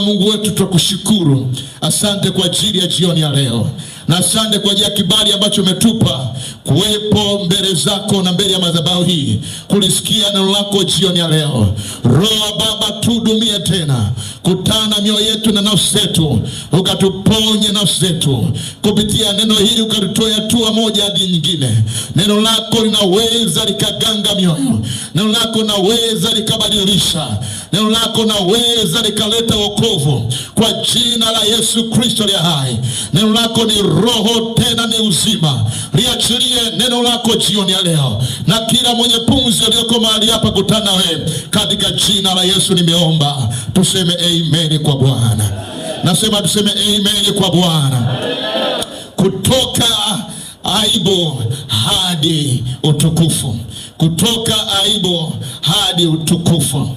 Mungu wetu tukushukuru. Asante kwa ajili ya jioni ya leo, na asante kwa ajili ya kibali ambacho umetupa kuwepo mbele zako na mbele ya madhabahu hii kulisikia neno lako jioni ya leo. Roho Baba, tuhudumie tena, kutana mioyo yetu na nafsi zetu, ukatuponye nafsi zetu kupitia neno hili, ukatutoe hatua moja hadi nyingine. Neno lako linaweza likaganga mioyo, neno lako linaweza likabadilisha, neno lako linaweza likaleta wokovu kwa jina la Yesu Kristo aliye hai. Neno lako ni roho tena ni uzima. Liachilie neno lako jioni ya leo, na kila mwenye pumzi aliyoko mahali hapa kutana wewe, katika jina la Yesu nimeomba. Tuseme amen kwa Bwana. Nasema tuseme amen kwa Bwana. Kutoka aibu hadi utukufu, kutoka aibu hadi utukufu.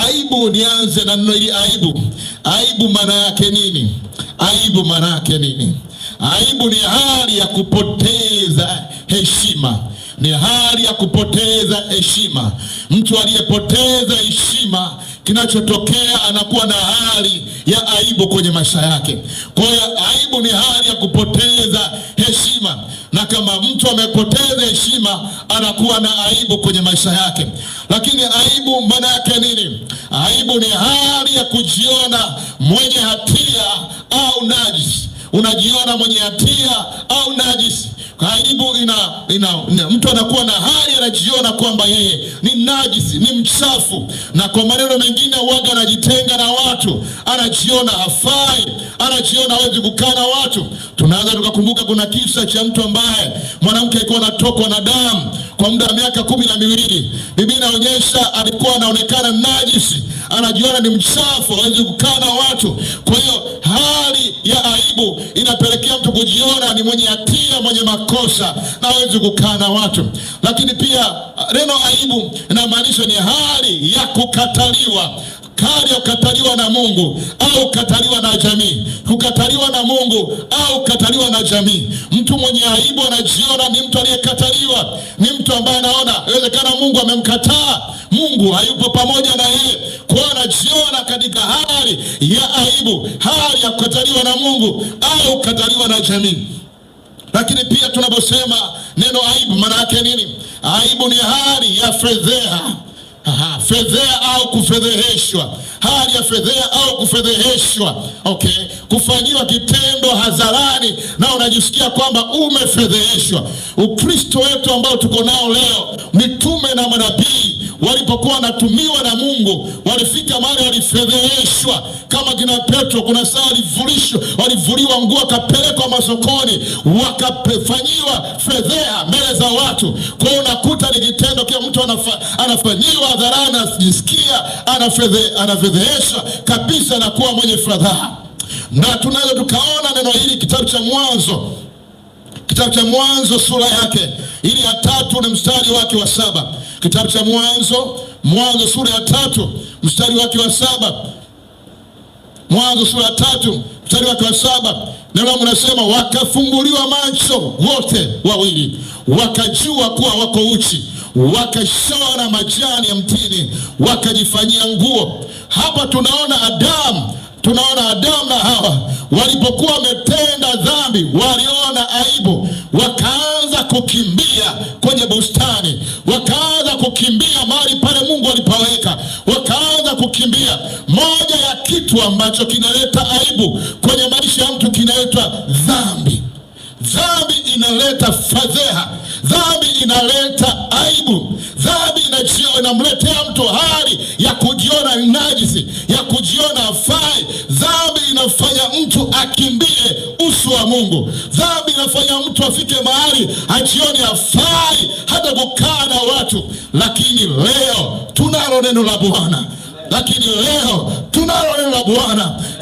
Aibu, nianze na neno hili aibu. Aibu maana yake nini? Aibu maana yake nini? Aibu ni hali ya kupoteza heshima. Ni hali ya kupoteza heshima. Mtu aliyepoteza heshima, kinachotokea anakuwa na hali ya aibu kwenye maisha yake. Kwa hiyo aibu ni hali ya kupoteza heshima, na kama mtu amepoteza heshima anakuwa na aibu kwenye maisha yake. Lakini aibu maana yake nini? Aibu ni hali ya kujiona mwenye hatia au najisi. Unajiona mwenye hatia au najisi. Aibu mtu anakuwa na hali, anajiona kwamba yeye ni najisi, ni mchafu, na kwa maneno mengine huaga anajitenga na watu, anajiona hafai, anajiona hawezi kukaa na watu. Tunaanza tukakumbuka kuna kisa cha mtu ambaye mwanamke alikuwa anatokwa na damu kwa muda wa miaka 12. Biblia inaonyesha alikuwa anaonekana najisi, anajiona ni mchafu, hawezi kukaa na watu. Kwa hiyo hali ya aibu inapelekea mtu kujiona ni mwenye hatia, mwenye makosa, na hawezi kukaa na watu. Lakini pia neno aibu inamaanisha ni hali ya kukataliwa. Hali ya kukataliwa na Mungu au kukataliwa na jamii. Kukataliwa na Mungu au kukataliwa na jamii. Mtu mwenye aibu anajiona ni mtu aliyekataliwa, ni mtu ambaye anaona inawezekana Mungu amemkataa, Mungu hayupo pamoja na yeye. Kwa hiyo anajiona katika hali ya aibu, hali ya kukataliwa na Mungu au kukataliwa na jamii. Lakini pia tunaposema neno aibu maana yake nini? Aibu ni hali ya fedheha. Fedheha au kufedheheshwa. Hali ya fedheha au kufedheheshwa. Okay. Kufanyiwa kitendo hadharani na unajisikia kwamba umefedheheshwa. Ukristo wetu ambao tuko nao leo, mitume na manabii walipokuwa wanatumiwa na Mungu, walifika mahali walifedheheshwa. Kama kina Petro, kuna saa walivuliwa nguo, wakapelekwa masokoni, wakafanyiwa fedheha mbele za watu. Kwa hiyo unakuta ni kitendo kile mtu anafanyiwa hadharani, anajisikia anafedheheshwa kabisa na kuwa mwenye fadhaa. Na tunaweza tukaona neno hili kitabu cha Mwanzo sura yake ili ya 3 na mstari wake wa 7. Kitabu cha Mwanzo sura ya 3 mstari wake wa 7. Mwanzo sura ya 3 mstari wake wa 7. Neno linasema wakafumbuliwa macho wote wawili, wakajua kuwa wako uchi, wakashona majani ya mtini, wakajifanyia nguo. Hapa tunaona Adamu na Hawa walipokuwa wametenda dhambi, waliona aibu, wakaanza kukimbia kwenye bustani, wakaanza kukimbia mahali pale Mungu alipaweka, wakaanza kukimbia. Moja ya kitu ambacho kinaleta aibu kwenye maisha ya mtu kinaitwa dhambi. Dhambi inaleta fadheha, dhambi inaleta aibu, dhambi inamletea mtu hali ya kujiona najisi, ya kujiona hafai. Dhambi inafanya mtu akimbie uso wa Mungu. Dhambi inafanya mtu afike mahali ajione hafai hata kukaa na watu. Lakini leo tunalo neno la Bwana.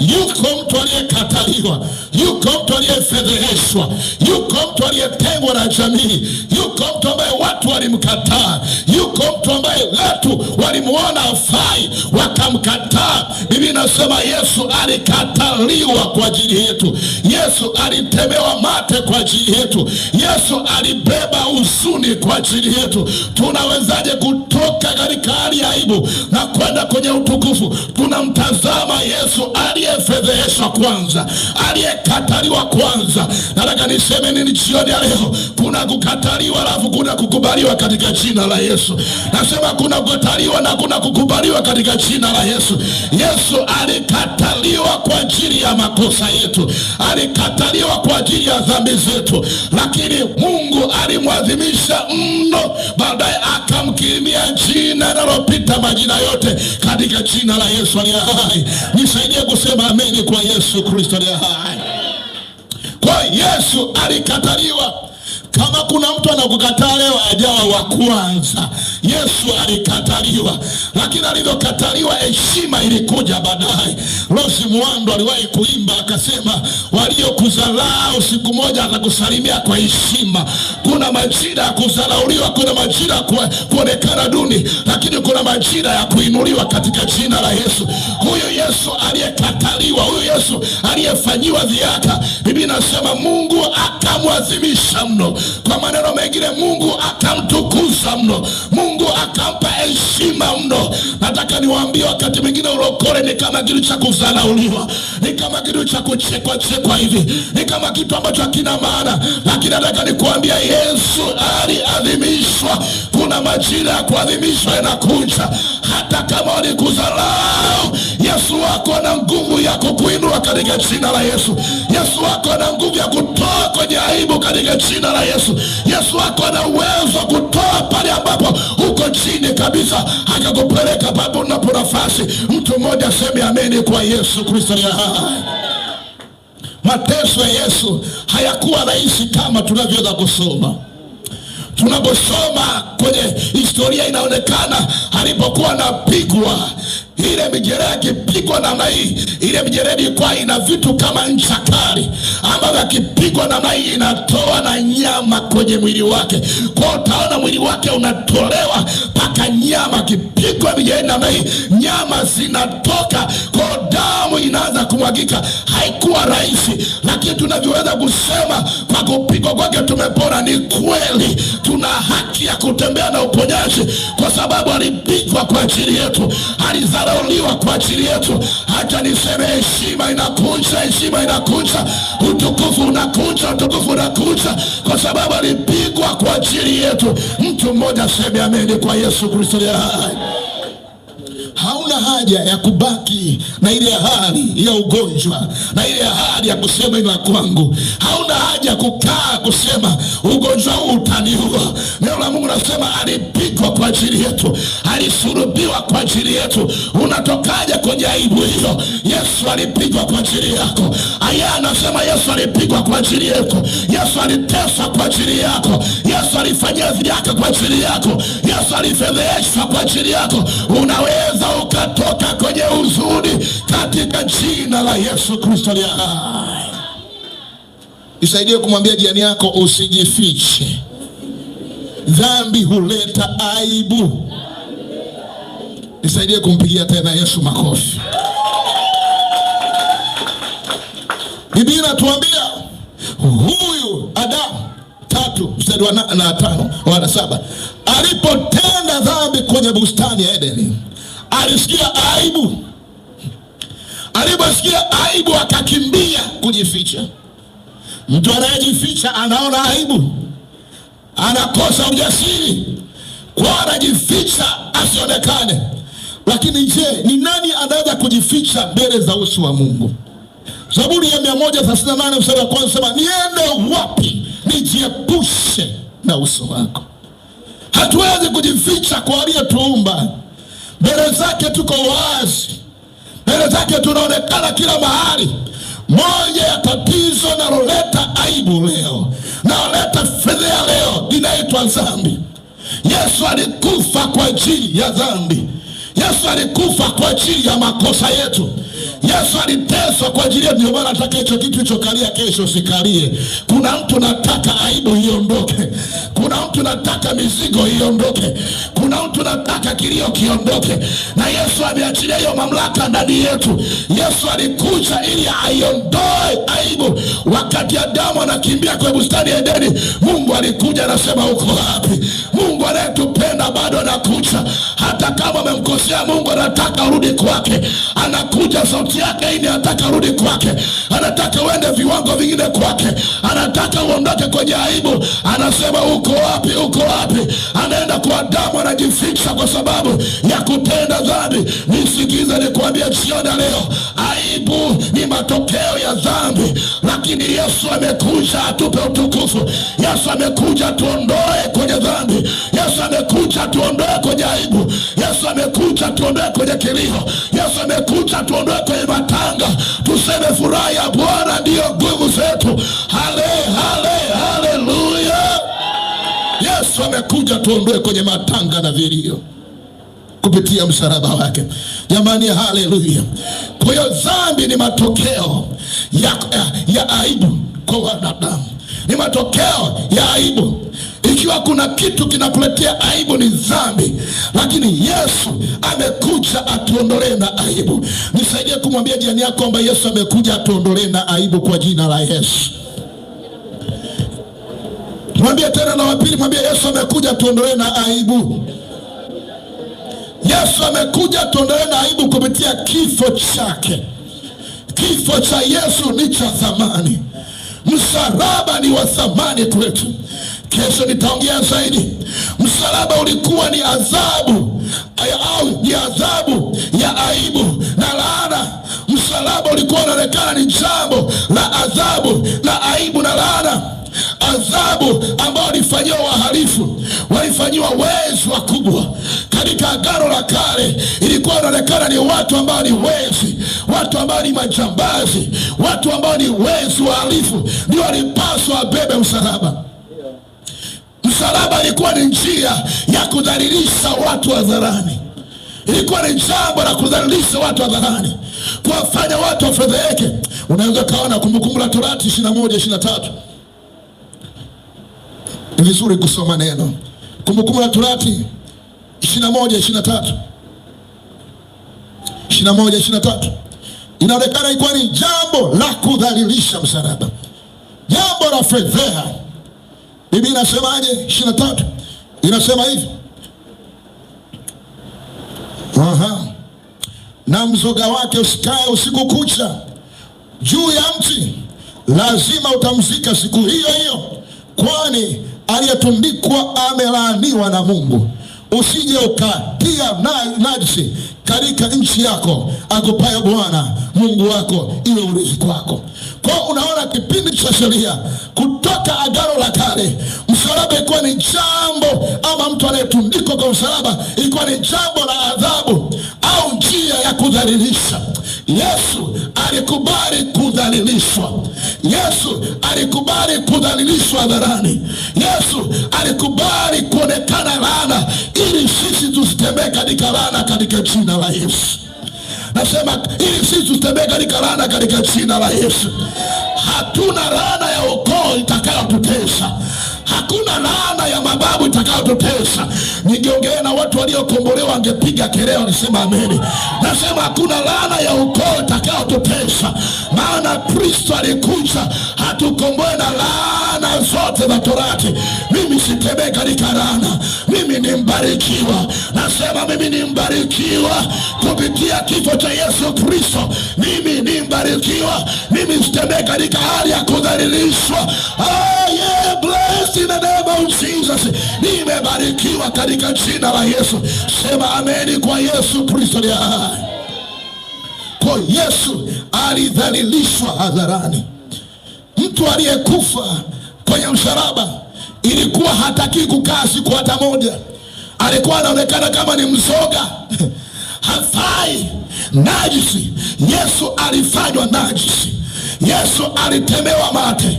Yuko mtu aliyekataliwa, yuko mtu aliyefedheheshwa, yuko mtu aliyetengwa na jamii, yuko mtu ambaye watu walimkataa, yuko mtu ambaye watu walimuona hafai wakamkataa. Biblia inasema Yesu alikataliwa kwa ajili yetu. Yesu alitemewa mate kwa ajili yetu. Yesu alibeba huzuni kwa ajili yetu. Tunawezaje kutoka katika hali ya aibu na kwenda kwenye utukufu? Tunamtazama Yesu aliyefedheheshwa kwanza, aliyekataliwa kwanza. Nataka niseme nini jioni ya leo? Kuna kukataliwa alafu kuna kukubaliwa katika jina la Yesu. Nasema kuna kukataliwa na kuna kukubaliwa katika jina la Yesu. Yesu alikataliwa kwa ajili ya makosa yetu, alikataliwa kwa ajili ya dhambi zetu, lakini Mungu alimwadhimisha mno, baadaye akamkirimia jina linalopita majina yote, katika jina la Yesu aliye hai. Nisaidie kusema ameni kwa Yesu Kristo aliye hai. Kwa Yesu alikataliwa. Kama kuna mtu anakukataa leo, ajawa wa kwanza. Yesu alikataliwa, lakini alivyokataliwa heshima ilikuja baadaye. Rose Muhando aliwahi kuimba akasema, waliokuzalau siku moja atakusalimia kwa heshima. Kuna majira ya kudharauliwa, kuna majira kuonekana duni, lakini kuna majira ya kuinuliwa katika jina la Yesu. Huyu Yesu aliyekataliwa, huyu Yesu aliyefanyiwa dhihaka, Biblia inasema Mungu akamwadhimisha mno. Kwa maneno mengine, Mungu akamtukuza mno, Mungu akampa heshima mno. Nataka niwaambie, wakati mwingine ulokole ni kama kitu cha kudharauliwa, ni kama kitu cha kuchekwa hivi, ni kama kitu ambacho hakina maana. Lakini nataka nikuambia, Yesu aliadhimishwa. Kuna majira ya kuadhimishwa yanakuja. Hata kama walikudharau, Yesu wako na nguvu ya kukuinua katika jina la Yesu. Yesu wako na nguvu ya kutoa kwenye aibu katika jina la Yesu. Yesu wako na uwezo wa kutoa pale ambapo uko chini kabisa, akakupeleka papo unapo nafasi. Mtu mmoja seme ameni kwa Yesu Kristo aliye hai. Mateso ya Yesu hayakuwa rahisi kama tunavyoweza kusoma. Tunaposoma kwenye historia inaonekana alipokuwa anapigwa, ile mijeledi akipigwa namna hii, ile mijeledi ilikuwa ina vitu kama ncha kali, ambayo akipigwa namna hii inatoa na nyama kwenye mwili wake. Kwa utaona mwili wake unatolewa mpaka nyama. Akipigwa mijeledi namna hii, nyama zinatoka, kwa damu inaanza kumwagika. Haikuwa rahisi, lakini tunavyoweza kusema kwa kupigwa kwake tumepona. Ni kweli tuna haki ya kutembea na uponyaji, kwa sababu alipigwa kwa ajili yetu, alizarauliwa kwa ajili yetu. Hata niseme heshima inakuja, heshima inakuja, utukufu unakuja, utukufu unakuja, kwa sababu alipigwa kwa ajili yetu. Mtu mmoja seme ameni kwa Yesu Kristo aliye hai. Hauna haja ya kubaki na ile hali ya ugonjwa, na ile hali ya kusema ila kwangu. Hauna haja ya kukaa kusema ugonjwa huu utaniua. Neno la Mungu nasema alipigwa kwa ajili yetu, alisulubiwa kwa ajili yetu. Unatokaje kwenye aibu hiyo? Yesu alipigwa kwa ajili yako. Aya anasema Yesu alipigwa kwa ajili yako. Yesu aliteswa kwa ajili yako. Yesu alifanyia dhihaka kwa ajili yako. Yesu alifedheheshwa kwa ajili yako. Unaweza ukatoka kwenye huzuni katika jina la Yesu Kristo aliye hai. Isaidie kumwambia jirani yako, usijifiche. Dhambi huleta aibu. Isaidie kumpigia tena Yesu makofi. Biblia inatuambia huyu Adamu 3:5 alipotenda dhambi kwenye bustani ya Edeni, alisikia aibu. Aliposikia aibu akakimbia kujificha. Mtu anayejificha anaona aibu, anakosa ujasiri, kwa anajificha asionekane. Lakini je, ni nani anaweza kujificha mbele za uso wa Mungu? Zaburi ya 138 mstari wa kwanza sema, niende wapi nijiepushe na uso wako? Hatuwezi kujificha kwa aliyetuumba. Mbele zake tuko wazi, mbele zake tunaonekana kila mahali. Moja ya tatizo naloleta aibu leo, naloleta fedheha leo, inaitwa dhambi. Yesu alikufa kwa ajili ya dhambi. Yesu alikufa kwa ajili ya makosa yetu. Yesu aliteswa kwa ajili yetu. Ndio maana nataka hicho kitu ulichokalia kesho usikalie. Kuna mtu nataka aibu iondoke. Kuna mtu nataka mizigo iondoke. Kuna Kuna mtu nataka kilio kiondoke, na Yesu ameachilia hiyo mamlaka ndani yetu. Yesu alikuja ili aiondoe aibu. Wakati Adamu anakimbia kwa bustani ya Edeni, Mungu alikuja anasema uko wapi? Mungu anayetupenda bado anakuja. Hata kama amemkosea Mungu anataka urudi kwake. Anakuja, sauti yake hii anataka urudi kwake. Anataka uende viwango vingine kwake. Anataka uondoke kwenye aibu. Anasema uko wapi? Uko wapi? Anaenda kwa Adamu, anajificha kwa sababu ya kutenda dhambi. Nisikize nikwambie jioni leo, aibu ni matokeo ya dhambi, lakini Yesu amekuja atupe utukufu. Yesu amekuja tuondoe kwenye dhambi. Yesu amekuja tuondoe kwenye aibu. Yesu amekuja tuondoe kwenye kilio. Yesu amekuja tuondoe kwenye matanga. Tuseme furaha ya Bwana ndiyo nguvu zetu. Haleluya. Yesu amekuja tuondoe kwenye matanga na vilio kupitia msalaba wake. Jamani, haleluya. Kwa hiyo dhambi ni matokeo ya aibu kwa wanadamu. Ni matokeo ya aibu. Ikiwa kuna kitu kinakuletea aibu ni dhambi, lakini Yesu amekuja atuondolee na aibu. Nisaidie kumwambia jirani yako kwamba Yesu amekuja atuondolee na aibu kwa jina la Yesu. Mwambie tena na wapili, mwambie Yesu amekuja atuondolee na aibu. Yesu amekuja tuondolee na aibu kupitia kifo chake. Kifo cha Yesu ni cha thamani. Msalaba ni wa thamani kwetu. Kesho nitaongea zaidi. Msalaba ulikuwa ni adhabu ya aibu na laana. Msalaba ulikuwa unaonekana ni jambo la adhabu na aibu na laana. Adhabu ambao walifanyiwa wahalifu, walifanyiwa wezi wakubwa. Katika Agano la Kale ilikuwa inaonekana ni watu ambao ni wezi, watu ambao ni majambazi, watu ambao ni wezi wahalifu ndio walipaswa wabebe msalaba. Msalaba ilikuwa ni njia ya kudhalilisha watu hadharani. Ilikuwa ni jambo la kudhalilisha watu hadharani, kuwafanya watu wafedheheke. Unaweza kaona Kumbukumbu la Torati 21:23. Ni vizuri kusoma neno. Kumbukumbu la Torati 21:23. 21:23. Inaonekana ilikuwa ni jambo la kudhalilisha msalaba, jambo la fedheha. Biblia inasemaje? 23 inasema hivi. Na mzoga wake usikae usiku kucha juu ya mti, lazima utamzika siku hiyo hiyo, kwani aliyetundikwa amelaaniwa na Mungu. Usije ukatia najisi katika nchi yako akupaye Bwana Mungu wako iwe urithi wako. Kwa unaona, kipindi cha sheria kutoka Agano la Kale, msalaba ilikuwa ni jambo, ama mtu anayetundikwa kwa msalaba ilikuwa ni jambo la adhabu au njia ya kudhalilisha. Yesu alikubali kudhalilishwa. Yesu alikubali kudhalilishwa hadharani. Yesu alikubali kuonekana laana ili sisi tusitembee katika laana katika jina la Yesu. Nasema ili sisi tusitembee katika laana katika jina la Yesu. Hatuna laana ya ukoo itakayotutesa. Hakuna laana ya mababu itakayotutesa. Ningeongea na watu waliokombolewa wangepiga kelele nisema amen. Nasema hakuna laana ya ukoo itakayotutesa, maana Kristo alikuja hatukomboe na laana zote za Torati. Mimi sitembei katika laana, mimi ni mbarikiwa. Nasema mimi ni mbarikiwa kupitia kifo cha Yesu Kristo. Mimi ni mbarikiwa. Mimi sitembei katika hali ya kudhalilishwa. Blessed in the name of Jesus. Nimebarikiwa katika jina la Yesu. Sema amen kwa Yesu Kristo. Kwa Yesu alidhalilishwa hadharani. Mtu aliyekufa kwenye msalaba ilikuwa hataki kukaa siku hata moja. Alikuwa anaonekana kama ni mzoga. Hafai, najisi. Yesu alifanywa najisi. Yesu alitemewa mate.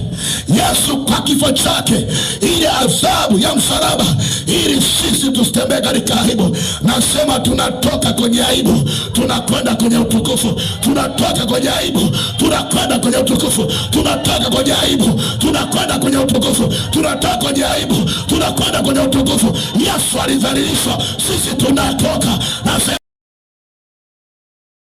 Yesu kwa kifo chake, ile adhabu ya msalaba, ili sisi tusitembee katika aibu. Nasema tunatoka kwenye aibu, tunakwenda kwenye utukufu. Tunatoka kwenye aibu, tunakwenda kwenye utukufu. Tunatoka kwenye aibu, tunakwenda kwenye utukufu. Tunatoka kwenye aibu, tunakwenda kwenye utukufu. Yesu alidhalilishwa, sisi tunatoka.